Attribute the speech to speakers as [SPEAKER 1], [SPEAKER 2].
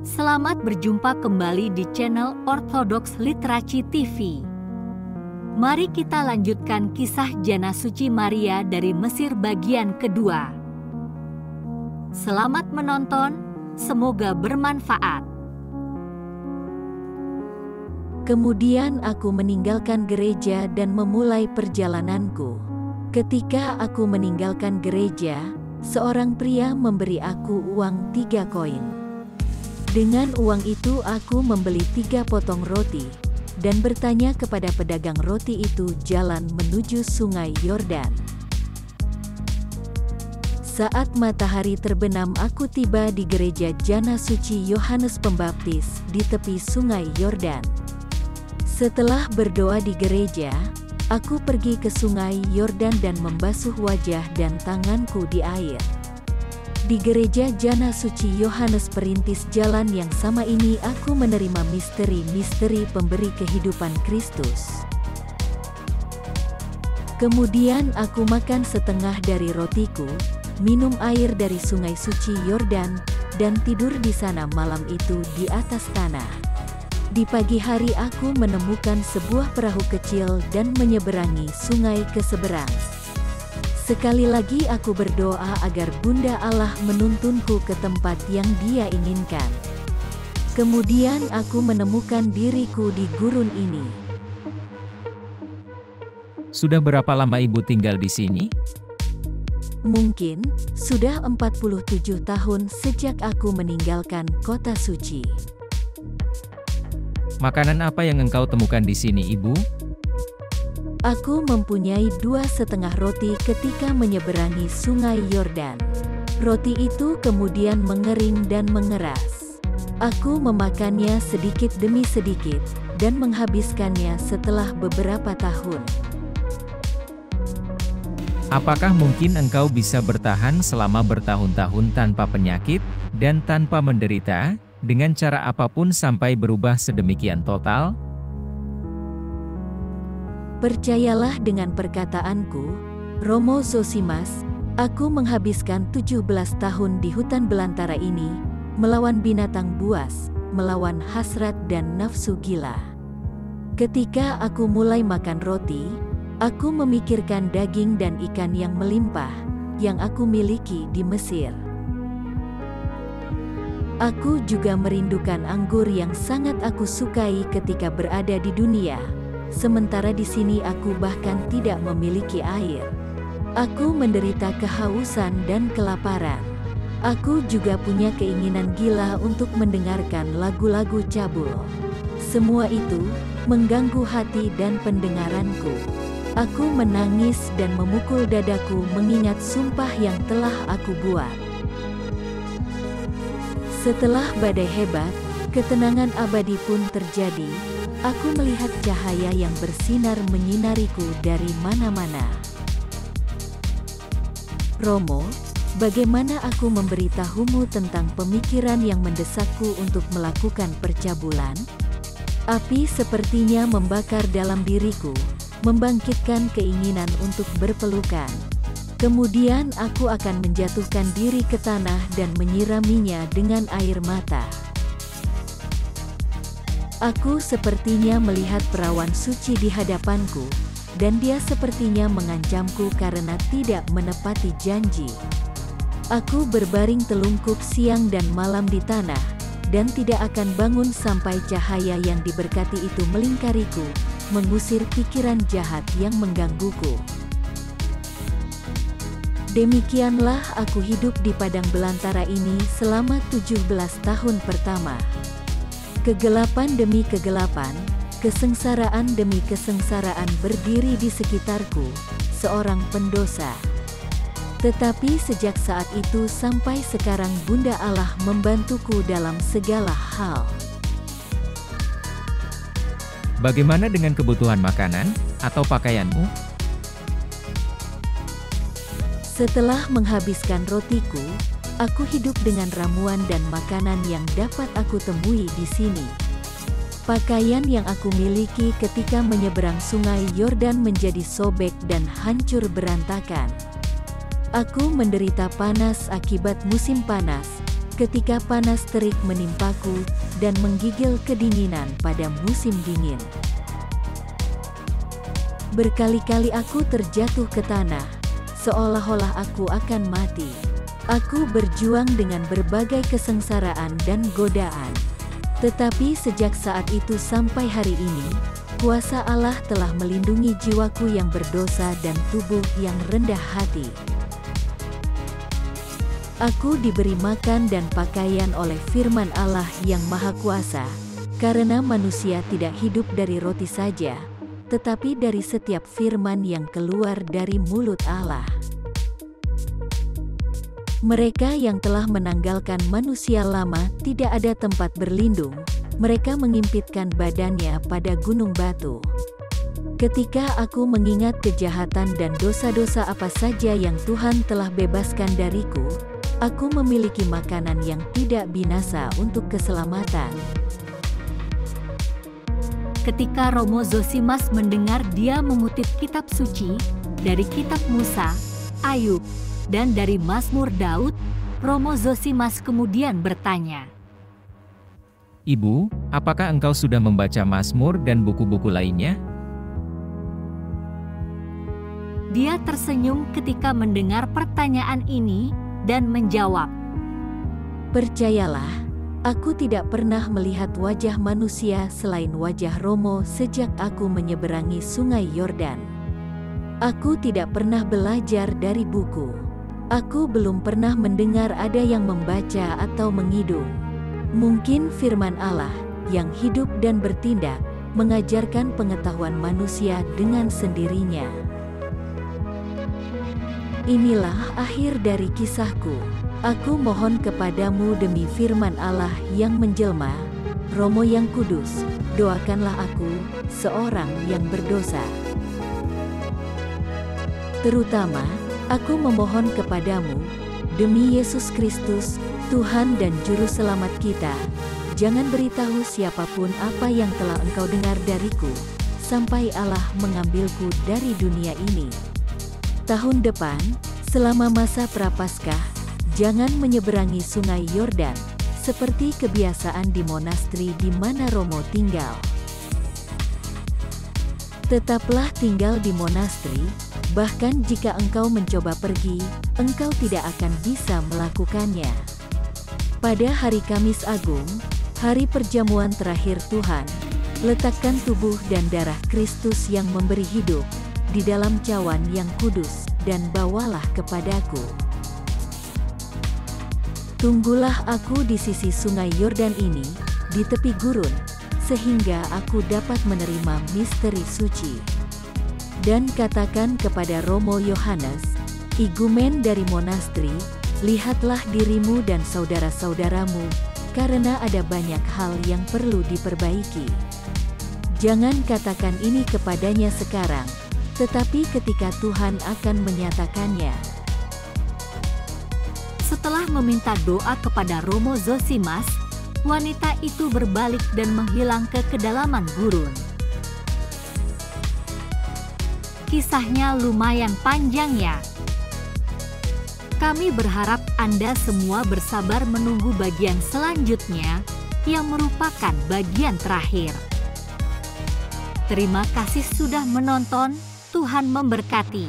[SPEAKER 1] Selamat berjumpa kembali di channel Orthodox Literacy TV. Mari kita lanjutkan kisah Jana Suci Maria dari Mesir bagian kedua. Selamat menonton, semoga bermanfaat.
[SPEAKER 2] Kemudian aku meninggalkan gereja dan memulai perjalananku. Ketika aku meninggalkan gereja, seorang pria memberi aku uang 3 koin. Dengan uang itu aku membeli 3 potong roti, dan bertanya kepada pedagang roti itu jalan menuju sungai Yordan. Saat matahari terbenam aku tiba di gereja Jana Suci Yohanes Pembaptis di tepi sungai Yordan. Setelah berdoa di gereja, aku pergi ke sungai Yordan dan membasuh wajah dan tanganku di air. Di gereja Jana Suci Yohanes Perintis Jalan yang sama ini aku menerima misteri-misteri pemberi kehidupan Kristus. Kemudian aku makan setengah dari rotiku, minum air dari sungai suci Yordan, dan tidur di sana malam itu di atas tanah. Di pagi hari aku menemukan sebuah perahu kecil dan menyeberangi sungai ke seberang. Sekali lagi aku berdoa agar Bunda Allah menuntunku ke tempat yang Dia inginkan. Kemudian aku menemukan diriku di gurun ini.
[SPEAKER 3] Sudah berapa lama Ibu tinggal di sini?
[SPEAKER 2] Mungkin sudah 47 tahun sejak aku meninggalkan kota suci.
[SPEAKER 3] Makanan apa yang engkau temukan di sini, Ibu?
[SPEAKER 2] Aku mempunyai 2,5 roti ketika menyeberangi sungai Yordan. Roti itu kemudian mengering dan mengeras. Aku memakannya sedikit demi sedikit, dan menghabiskannya setelah beberapa tahun.
[SPEAKER 3] Apakah mungkin engkau bisa bertahan selama bertahun-tahun tanpa penyakit, dan tanpa menderita, dengan cara apapun sampai berubah sedemikian total?
[SPEAKER 2] Percayalah dengan perkataanku, Romo Zosimas, aku menghabiskan 17 tahun di hutan belantara ini, melawan binatang buas, melawan hasrat dan nafsu gila. Ketika aku mulai makan roti, aku memikirkan daging dan ikan yang melimpah, yang aku miliki di Mesir. Aku juga merindukan anggur yang sangat aku sukai ketika berada di dunia. Sementara di sini aku bahkan tidak memiliki air. Aku menderita kehausan dan kelaparan. Aku juga punya keinginan gila untuk mendengarkan lagu-lagu cabul. Semua itu mengganggu hati dan pendengaranku. Aku menangis dan memukul dadaku mengingat sumpah yang telah aku buat. Setelah badai hebat, ketenangan abadi pun terjadi. Aku melihat cahaya yang bersinar menyinariku dari mana-mana. Romo, bagaimana aku memberitahumu tentang pemikiran yang mendesakku untuk melakukan percabulan? Api sepertinya membakar dalam diriku, membangkitkan keinginan untuk berpelukan. Kemudian aku akan menjatuhkan diri ke tanah dan menyiraminya dengan air mata. Aku sepertinya melihat perawan suci di hadapanku, dan dia sepertinya mengancamku karena tidak menepati janji. Aku berbaring telungkup siang dan malam di tanah, dan tidak akan bangun sampai cahaya yang diberkati itu melingkariku, mengusir pikiran jahat yang menggangguku. Demikianlah aku hidup di padang belantara ini selama 17 tahun pertama. Kegelapan demi kegelapan, kesengsaraan demi kesengsaraan berdiri di sekitarku, seorang pendosa. Tetapi sejak saat itu sampai sekarang Bunda Allah membantuku dalam segala hal.
[SPEAKER 3] Bagaimana dengan kebutuhan makanan atau pakaianmu?
[SPEAKER 2] Setelah menghabiskan rotiku, aku hidup dengan ramuan dan makanan yang dapat aku temui di sini. Pakaian yang aku miliki ketika menyeberang sungai Yordan menjadi sobek dan hancur berantakan. Aku menderita panas akibat musim panas, ketika panas terik menimpaku dan menggigil kedinginan pada musim dingin. Berkali-kali aku terjatuh ke tanah, seolah-olah aku akan mati. Aku berjuang dengan berbagai kesengsaraan dan godaan. Tetapi sejak saat itu sampai hari ini, kuasa Allah telah melindungi jiwaku yang berdosa dan tubuh yang rendah hati. Aku diberi makan dan pakaian oleh firman Allah yang Maha Kuasa, karena manusia tidak hidup dari roti saja, tetapi dari setiap firman yang keluar dari mulut Allah. Mereka yang telah menanggalkan manusia lama tidak ada tempat berlindung, mereka mengimpitkan badannya pada gunung batu. Ketika aku mengingat kejahatan dan dosa-dosa apa saja yang Tuhan telah bebaskan dariku, aku memiliki makanan yang tidak binasa untuk keselamatan.
[SPEAKER 1] Ketika Romo Zosimas mendengar dia mengutip kitab suci dari kitab Musa, Ayub, dan dari Mazmur Daud, Romo Zosimas kemudian bertanya,
[SPEAKER 3] "Ibu, apakah engkau sudah membaca Mazmur dan buku-buku lainnya?"
[SPEAKER 1] Dia tersenyum ketika mendengar pertanyaan ini dan menjawab,
[SPEAKER 2] "Percayalah, aku tidak pernah melihat wajah manusia selain wajah Romo sejak aku menyeberangi sungai Yordan. Aku tidak pernah belajar dari buku. Aku belum pernah mendengar ada yang membaca atau mengidung. Mungkin firman Allah yang hidup dan bertindak mengajarkan pengetahuan manusia dengan sendirinya." Inilah akhir dari kisahku. Aku mohon kepadamu demi firman Allah yang menjelma, Romo yang kudus, doakanlah aku, seorang yang berdosa. Terutama, aku memohon kepadamu, demi Yesus Kristus, Tuhan dan Juru Selamat kita, jangan beritahu siapapun apa yang telah engkau dengar dariku, sampai Allah mengambilku dari dunia ini. Tahun depan, selama masa Prapaskah, jangan menyeberangi sungai Yordan, seperti kebiasaan di monastri di mana Romo tinggal. Tetaplah tinggal di monastri, bahkan jika engkau mencoba pergi, engkau tidak akan bisa melakukannya. Pada hari Kamis Agung, hari perjamuan terakhir Tuhan, letakkan tubuh dan darah Kristus yang memberi hidup di dalam cawan yang kudus, dan bawalah kepadaku. Tunggulah aku di sisi sungai Yordan ini, di tepi gurun, sehingga aku dapat menerima misteri suci. Dan katakan kepada Romo Yohanes, igumen dari monastri, lihatlah dirimu dan saudara-saudaramu, karena ada banyak hal yang perlu diperbaiki. Jangan katakan ini kepadanya sekarang, tetapi ketika Tuhan akan menyatakannya."
[SPEAKER 1] Setelah meminta doa kepada Romo Zosimas, wanita itu berbalik dan menghilang ke kedalaman gurun. Kisahnya lumayan panjang ya. Kami berharap Anda semua bersabar menunggu bagian selanjutnya yang merupakan bagian terakhir. Terima kasih sudah menonton. Tuhan memberkati.